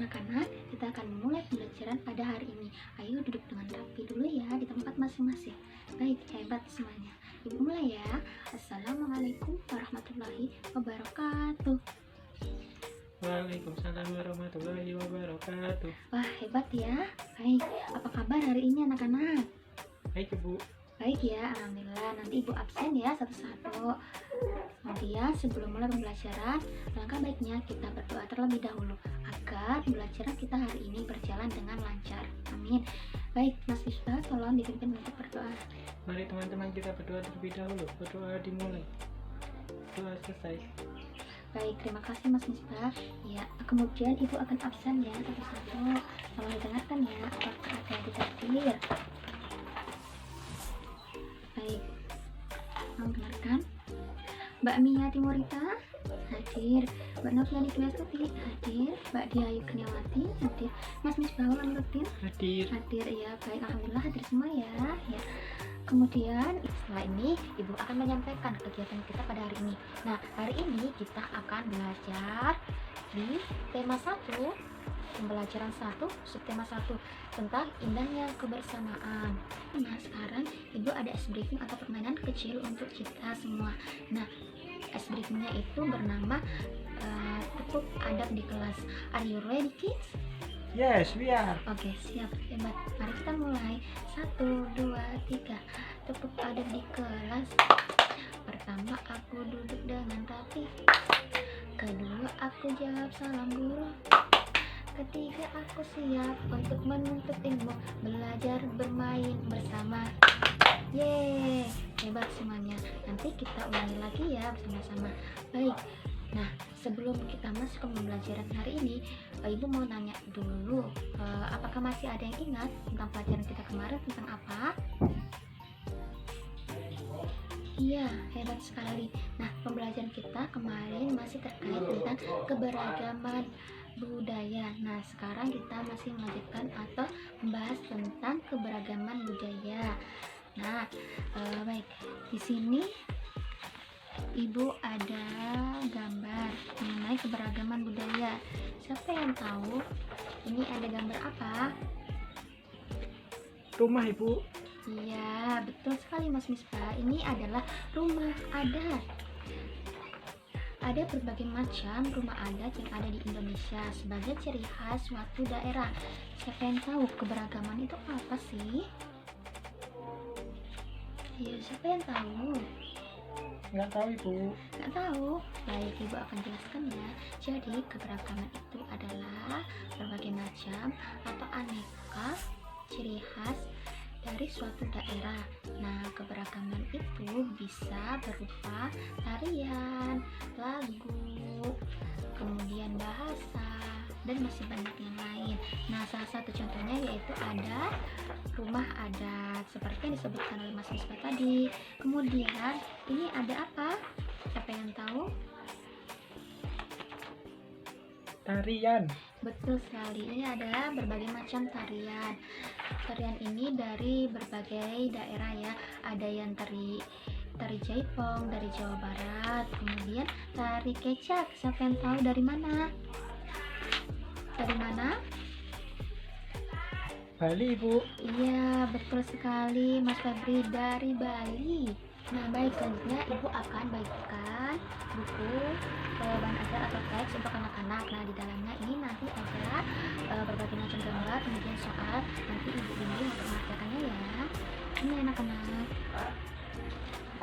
anak-anak, kita akan memulai pembelajaran pada hari ini. Ayo duduk dengan rapi dulu ya di tempat masing-masing. Baik, hebat semuanya. Ibu mulai ya. Assalamualaikum warahmatullahi wabarakatuh. Waalaikumsalam warahmatullahi wabarakatuh. Wah, hebat ya. Baik, apa kabar hari ini anak-anak? Baik Ibu. Baik ya, alhamdulillah. Nanti ibu absen ya satu-satu. Kemudian sebelum mulai pembelajaran, langkah baiknya kita berdoa terlebih dahulu agar pembelajaran kita hari ini berjalan dengan lancar. Amin. Baik, Mas Misbah, tolong dipimpin untuk berdoa. Mari teman-teman kita berdoa terlebih dahulu. Berdoa dimulai. Doa selesai. Baik, terima kasih Mas Misbah. Ya, kemudian ibu akan absen ya satu-satu. Tolong didengarkan ya, apakah ada yang tidak hadir. Baik, mau dengarkan? Mbak Mia Timurita hadir, Mbak Noviani Dwiastuti hadir, Mbak Diayu Kurniawati hadir, Mas Misbahul Amiruddin Hadir. ya. Baik, alhamdulillah hadir semua ya. Kemudian setelah ini ibu akan menyampaikan kegiatan kita pada hari ini. Nah, hari ini kita akan belajar di tema 1, pembelajaran 1, subtema 1 tentang indahnya kebersamaan. Nah, sekarang ibu ada ice breaking atau permainan kecil untuk kita semua. Nah, ice breakingnya itu bernama tepuk adab di kelas. Are you ready, kids? Yes, we are. Oke, siap, hebat. Mari kita mulai. 1, 2, 3. Tepuk adab di kelas. Pertama, aku duduk dengan rapi. Kedua, aku jawab salam guru. Ketiga, aku siap untuk menuntut ilmu, belajar bermain bersama. Yeay, hebat semuanya. Nanti kita ulangi lagi ya bersama-sama. Baik. Nah, sebelum kita masuk ke pembelajaran hari ini, ibu mau nanya dulu, apakah masih ada yang ingat tentang pelajaran kita kemarin tentang apa? Iya, hebat sekali. Nah, pembelajaran kita kemarin masih terkait tentang keberagaman budaya. Nah, sekarang kita masih melanjutkan atau membahas tentang keberagaman budaya. Nah, baik. Di sini ibu ada gambar mengenai keberagaman budaya. Siapa yang tahu ini ada gambar apa? Rumah Ibu. Iya, betul sekali Mas Misbah. Ini adalah rumah adat. Ada berbagai macam rumah adat yang ada di Indonesia sebagai ciri khas suatu daerah. Siapa yang tahu keberagaman itu apa sih? Iya, siapa yang tahu? Nggak tahu Ibu. Nggak tahu? Baik, ibu akan jelaskan ya. Jadi keberagaman itu adalah berbagai macam atau aneka ciri khas dari suatu daerah. Nah, keberagaman itu bisa berupa tarian, lagu, kemudian bahasa, dan masih banyak yang lain. Nah, salah satu contohnya yaitu ada rumah adat seperti yang disebutkan oleh Mas Misbah tadi. Kemudian ini ada apa? Siapa yang tahu? Tarian. Betul sekali, ini adalah berbagai macam tarian. Tarian ini dari berbagai daerah ya. Ada yang tari Jaipong dari Jawa Barat, kemudian tari kecak. Siapa yang tahu dari mana? Dari mana? Bali Ibu. Iya, betul sekali Mas Febri, dari Bali. Nah, baik, selanjutnya ibu akan bagikan buku bahan ajar atau teks untuk anak-anak. Nah, di dalamnya ini nanti ada berbagai macam gambar, kemudian soal. Nanti ibu bimbing untuk mengerjakannya ya. Ini anak-anak.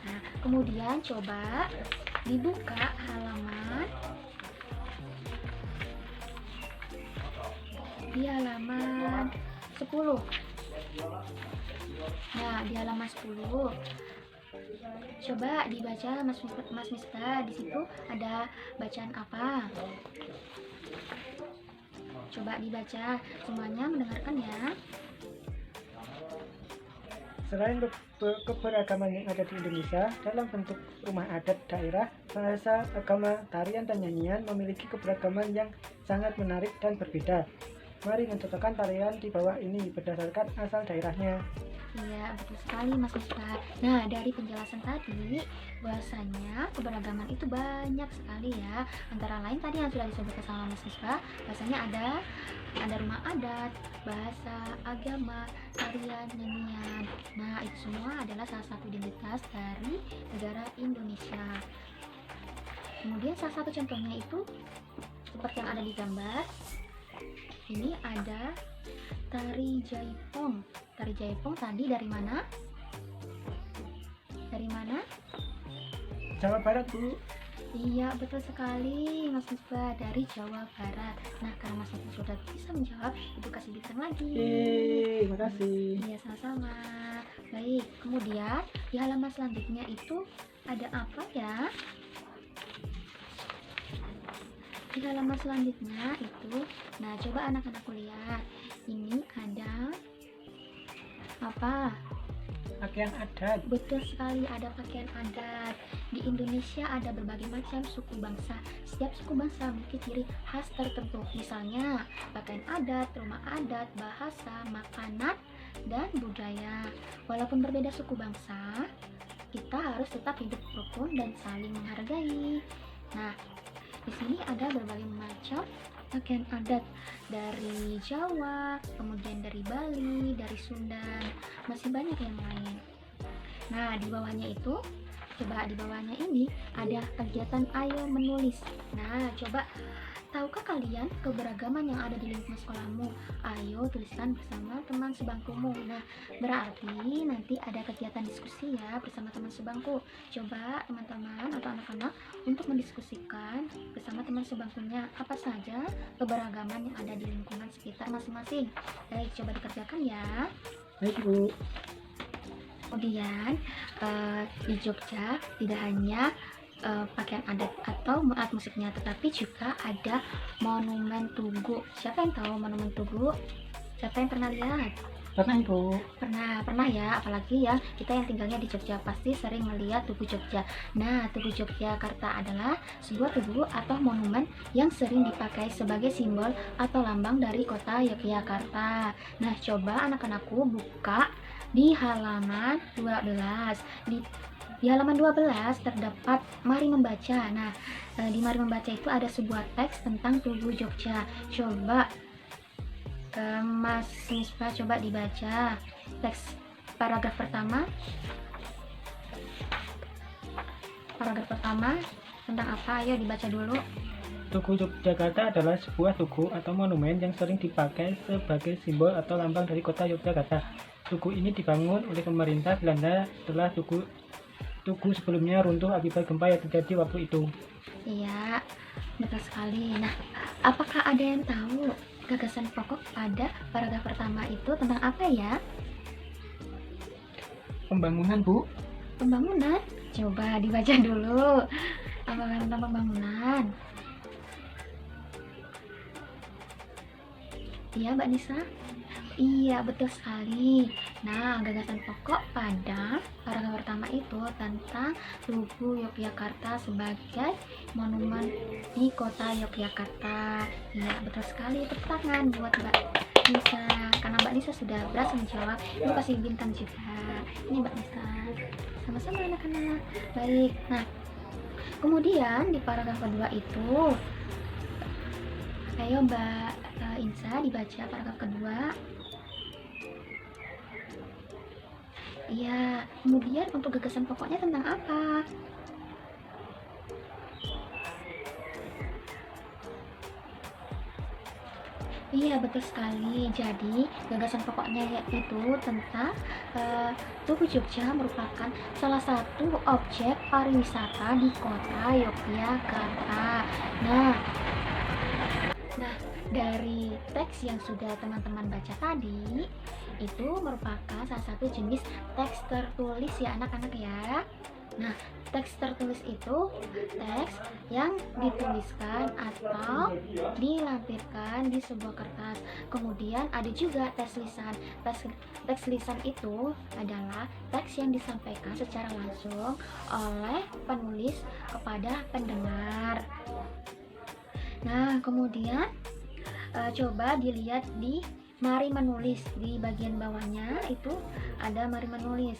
Nah, kemudian coba dibuka halaman di halaman 10. Nah, di halaman 10 coba dibaca Mas Misbah. Di situ ada bacaan apa? Coba dibaca, semuanya mendengarkan ya. Selain keberagaman yang ada di Indonesia dalam bentuk rumah adat daerah, bahasa, agama, tarian, dan nyanyian memiliki keberagaman yang sangat menarik dan berbeda. Mari mencontohkan tarian di bawah ini berdasarkan asal daerahnya. Iya, betul sekali Mas Misbah. Nah, dari penjelasan tadi, bahwasanya keberagaman itu banyak sekali ya. Antara lain tadi yang sudah disebutkan sama Mas Misbah, bahwasanya ada rumah adat, bahasa, agama, tarian, nyanyian. Nah, itu semua adalah salah satu identitas dari negara Indonesia. Kemudian salah satu contohnya itu seperti yang ada di gambar. Ini ada tari jaipong. Tari jaipong tadi dari mana? Dari mana? Jawa Barat, Bu. Iya, betul sekali Mas Misbah, dari Jawa Barat. Nah, karena Mas Misbah sudah bisa menjawab, Ibu kasih bintang lagi. Makasih. Iya, sama-sama. Baik, kemudian di halaman selanjutnya itu ada apa ya? Di halaman selanjutnya itu, nah coba anak-anakku lihat. Ini ada apa? Pakaian adat. Betul sekali, ada pakaian adat. Di Indonesia ada berbagai macam suku bangsa. Setiap suku bangsa memiliki ciri khas tertentu. Misalnya, pakaian adat, rumah adat, bahasa, makanan, dan budaya. Walaupun berbeda suku bangsa, kita harus tetap hidup rukun dan saling menghargai. Nah, di sini ada berbagai macam pakaian adat dari Jawa, kemudian dari Bali, dari Sunda, masih banyak yang lain. Nah, di bawahnya itu, coba di bawahnya ini ada kegiatan ayo menulis. Nah, coba tahukah kalian keberagaman yang ada di lingkungan sekolahmu? Ayo tuliskan bersama teman sebangkumu. Nah, berarti nanti ada kegiatan diskusi ya bersama teman sebangku. Coba teman-teman atau anak-anak untuk mendiskusikan bersama teman sebangkunya apa saja keberagaman yang ada di lingkungan sekitar masing-masing. Baik, coba dikerjakan ya. Baik, Bu. Kemudian di Jogja tidak hanya pakaian adat atau alat musiknya, tetapi juga ada monumen Tugu. Siapa yang tahu monumen Tugu? Siapa yang pernah lihat? Pernah, Bu. Pernah ya, apalagi ya kita yang tinggalnya di Jogja pasti sering melihat Tugu Jogja. Nah, Tugu Yogyakarta adalah sebuah tugu atau monumen yang sering dipakai sebagai simbol atau lambang dari kota Yogyakarta. Nah, coba anak-anakku buka di halaman 12. Di halaman 12 terdapat Mari Membaca. Nah, di Mari Membaca itu ada sebuah teks tentang Tugu Jogja. Coba Mas Misbah coba dibaca teks paragraf pertama. Paragraf pertama tentang apa? Ayo dibaca dulu. Tugu Yogyakarta adalah sebuah tugu atau monumen yang sering dipakai sebagai simbol atau lambang dari kota Yogyakarta. Tugu ini dibangun oleh pemerintah Belanda setelah tugu sebelumnya runtuh akibat gempa yang terjadi waktu itu. Iya, betul sekali. Nah, apakah ada yang tahu gagasan pokok pada paragraf pertama itu tentang apa ya? Pembangunan, Bu. Pembangunan? Coba dibaca dulu. Apakah tentang pembangunan? Iya, Mbak Nisa? Iya, betul sekali. Nah, gagasan pokok pada paragraf pertama itu tentang Tugu Yogyakarta sebagai monumen di kota Yogyakarta. Iya, betul sekali. Tepuk tangan buat Mbak Nisa. Karena Mbak Nisa sudah berhasil menjawab, ini kasih bintang juga. Ini Mbak Nisa. Sama-sama anak-anak. Baik. Nah, kemudian di paragraf kedua itu, ayo Mbak Insa dibaca paragraf kedua. Iya, kemudian untuk gagasan pokoknya tentang apa? Iya, betul sekali. Jadi, gagasan pokoknya yaitu tentang Tugu Jogja merupakan salah satu objek pariwisata di kota Yogyakarta. Nah, dari teks yang sudah teman-teman baca tadi, itu merupakan salah satu jenis teks tertulis ya anak-anak ya. Nah, teks tertulis itu teks yang dituliskan atau dilampirkan di sebuah kertas. Kemudian ada juga teks lisan. Teks lisan itu adalah teks yang disampaikan secara langsung oleh penulis kepada pendengar. Nah, kemudian coba dilihat di mari menulis. Di bagian bawahnya itu ada mari menulis.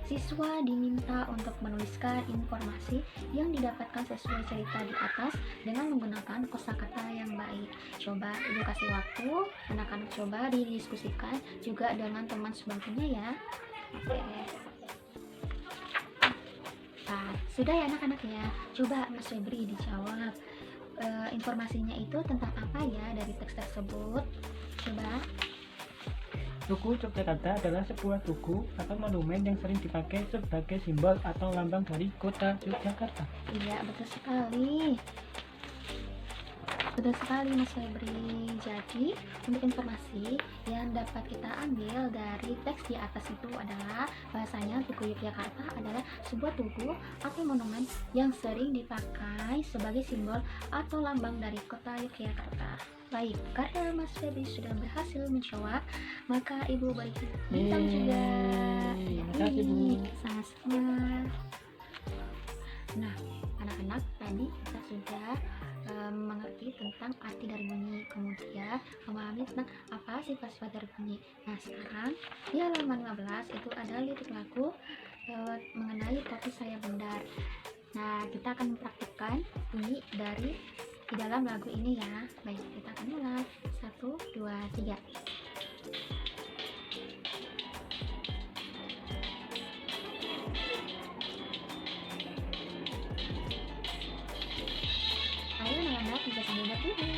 Siswa diminta untuk menuliskan informasi yang didapatkan sesuai cerita di atas dengan menggunakan kosakata yang baik. Coba ibu kasih waktu, anak-anak coba didiskusikan juga dengan teman sebangkunya ya. Oke. Nah, sudah ya anak-anak ya. Coba Mas Febri dijawab. Informasinya itu tentang apa ya dari teks tersebut? Coba. Tugu Yogyakarta adalah sebuah tugu atau monumen yang sering dipakai sebagai simbol atau lambang dari kota Yogyakarta. Iya, betul sekali. Betul sekali Mas Febri. Jadi, untuk informasi yang dapat kita ambil dari teks di atas itu adalah bahasanya Tugu Yogyakarta adalah sebuah tugu atau monumen yang sering dipakai sebagai simbol atau lambang dari kota Yogyakarta. Baik, karena Mas Febri sudah berhasil menjawab, maka Ibu beri bintang juga. Makasih, Bu. Sama-sama. Nah, anak-anak, tadi kita sudah mengerti tentang arti dari bunyi, kemudian memahami tentang apa sifat-sifat dari bunyi. Nah, sekarang di halaman 15 itu ada lirik lagu mengenai tapi saya benar. Nah, kita akan mempraktikkan bunyi dari di dalam lagu ini ya. Baik, kita akan mulai. 1, 2, 3. Ayo anak-anak bisa sambil berdiri.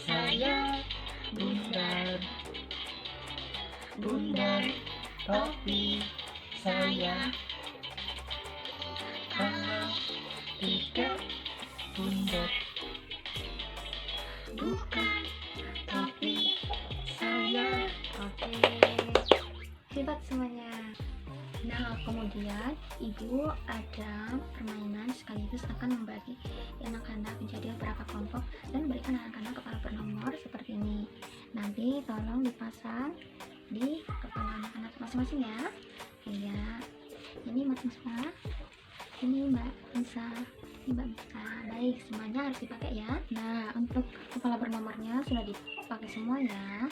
Saya bundar, bundar, tapi saya karena tidak bundar. Bukan, tapi saya. Oke, hebat semuanya. Nah, kemudian ibu ada permainan sekaligus akan membagi anak-anak menjadi beberapa kelompok dan berikan anak-anak kepala bernomor seperti ini. Nanti tolong dipasang di kepala anak-anak masing-masing ya. Iya, ini Mas Mispa, ini Mbak Nisa, ini Mbak Mita. Baik, semuanya harus dipakai ya. Nah, untuk kepala bernomornya sudah dipakai semua ya.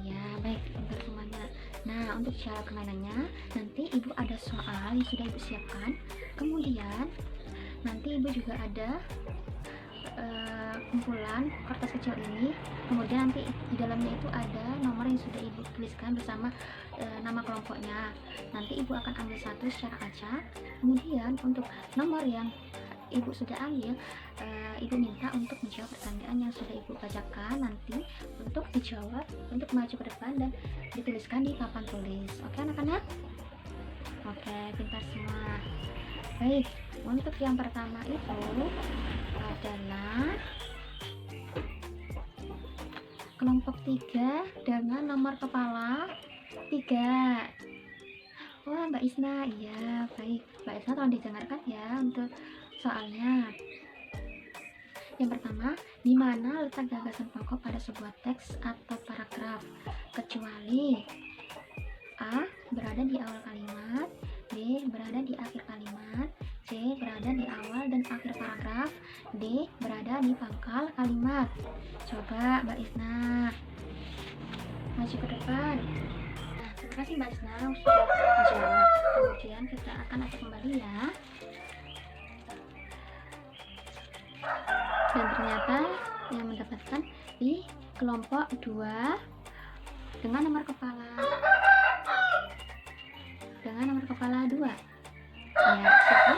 Ya, baik untuk semuanya. Nah, untuk cara permainannya, nanti ibu ada soal yang sudah ibu siapkan. Kemudian nanti ibu juga ada kumpulan kertas kecil ini. Kemudian nanti di dalamnya itu ada nomor yang sudah ibu tuliskan bersama nama kelompoknya. Nanti ibu akan ambil satu secara acak. Kemudian untuk nomor yang ibu sudah ambil, ibu minta untuk menjawab pertanyaan yang sudah ibu bacakan nanti untuk dijawab, untuk maju ke depan dan dituliskan di papan tulis. Oke anak-anak? Oke, pintar semua. Baik, untuk yang pertama itu adalah kelompok 3 dengan nomor kepala 3. Wah, Mbak Isna, iya baik. Mbak Isna tolong didengarkan ya untuk soalnya. Yang pertama, di mana letak gagasan pokok pada sebuah teks atau paragraf, kecuali A. berada di awal kalimat, B. berada di akhir kalimat, C. berada di awal dan akhir paragraf, D. berada di pangkal kalimat. Coba Mbak Isna maju ke depan. Nah, terima kasih Mbak Isna sudah menjawab. Kemudian kita akan ajak kembali ya. Dan ternyata yang mendapatkan di kelompok 2 dengan nomor kepala 2 ya, siapa?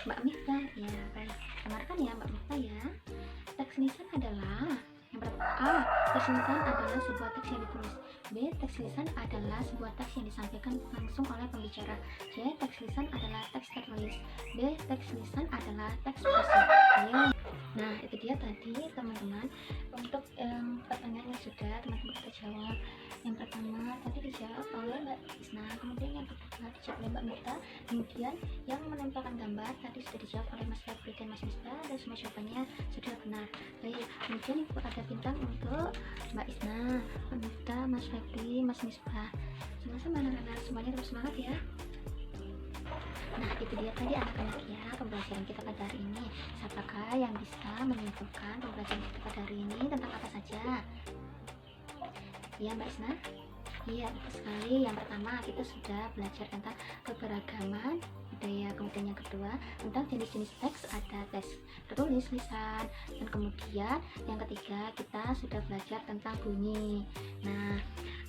Mbak Mifta. Ya, baik, dengarkan ya Mbak Mifta ya. Teks lisan adalah yang pertama, A. Teks lisan adalah sebuah teks yang ditulis. B. Teks lisan adalah sebuah teks yang disampaikan langsung oleh pembicara. C. Teks lisan adalah teks tertulis. D. Teks lisan adalah teks pasif. Ayo. Nah, itu dia tadi teman-teman untuk pertanyaan yang sudah teman-teman kita jawab. Yang pertama tadi dijawab oleh Mbak Isna, kemudian yang kedua dijawab oleh Mbak Mita, kemudian yang menempelkan gambar tadi sudah dijawab oleh Mas Febri dan Mas Misbah, dan semua jawabannya sudah benar. Baik, kemudian ibu ada bintang untuk Mbak Isna, Mbak Mita, Mas Febri, Mas Misbah. Sama-sama anak-anak, semuanya terus semangat ya. Nah, itu dia tadi anak-anak ya pembelajaran kita pada hari ini. Siapakah yang bisa menyimpulkan pembelajaran kita pada hari ini tentang apa saja? Ya, Mbak Isna? Iya, betul sekali. Yang pertama, kita sudah belajar tentang keberagaman budaya. Kemudian yang kedua, tentang jenis-jenis teks, ada teks tertulis, lisan. Dan kemudian yang ketiga, kita sudah belajar tentang bunyi. Nah,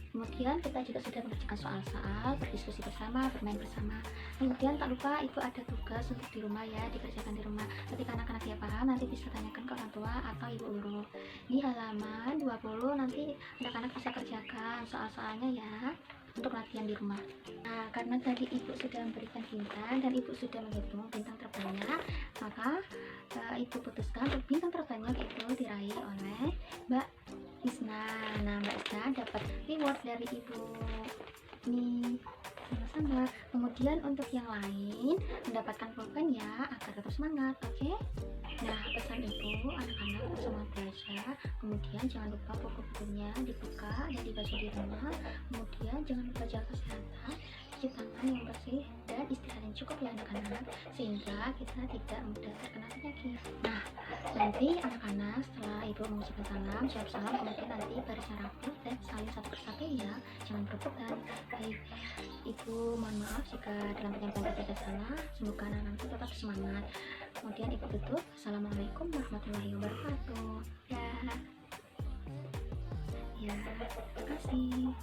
kemudian kita juga sudah mengerjakan soal-soal, berdiskusi bersama, bermain bersama. Kemudian tak lupa ibu ada tugas untuk di rumah ya, dikerjakan di rumah. Ketika anak-anak tidak paham, nanti bisa tanyakan ke orang tua atau ibu guru. Di halaman 20 nanti anak-anak bisa kerjakan soal-soalnya ya, untuk latihan di rumah. Nah, karena tadi ibu sudah memberikan bintang dan ibu sudah menghitung bintang terbanyak, maka ibu putuskan untuk bintang terbanyak itu diraih oleh Mbak Isna. Nah, Mbak Isna dapat reward dari ibu nih, sama-sama. Kemudian untuk yang lain mendapatkan pulpen ya, agar tetap semangat, oke? Nah, pesan ibu, anak-anak harus semangat belajar. Kemudian jangan lupa buku-bukunya dibuka dan dibaca di rumah. Kemudian jangan lupa jaga kesehatan, cuci tangan yang bersih, dan istirahat yang cukup ya anak-anak, sehingga kita tidak mudah terkena penyakit. Nah, nanti anak-anak setelah ibu mengucapkan salam, jawab salam, kemudian nanti barisan rapi dan saling satu persatu ya, jangan berebutan. Baik, ibu mohon maaf jika dalam penyampaian ada salah. Semoga anak-anak tetap semangat. Kemudian ibu tutup. Assalamualaikum warahmatullahi wabarakatuh. Ya, terima kasih.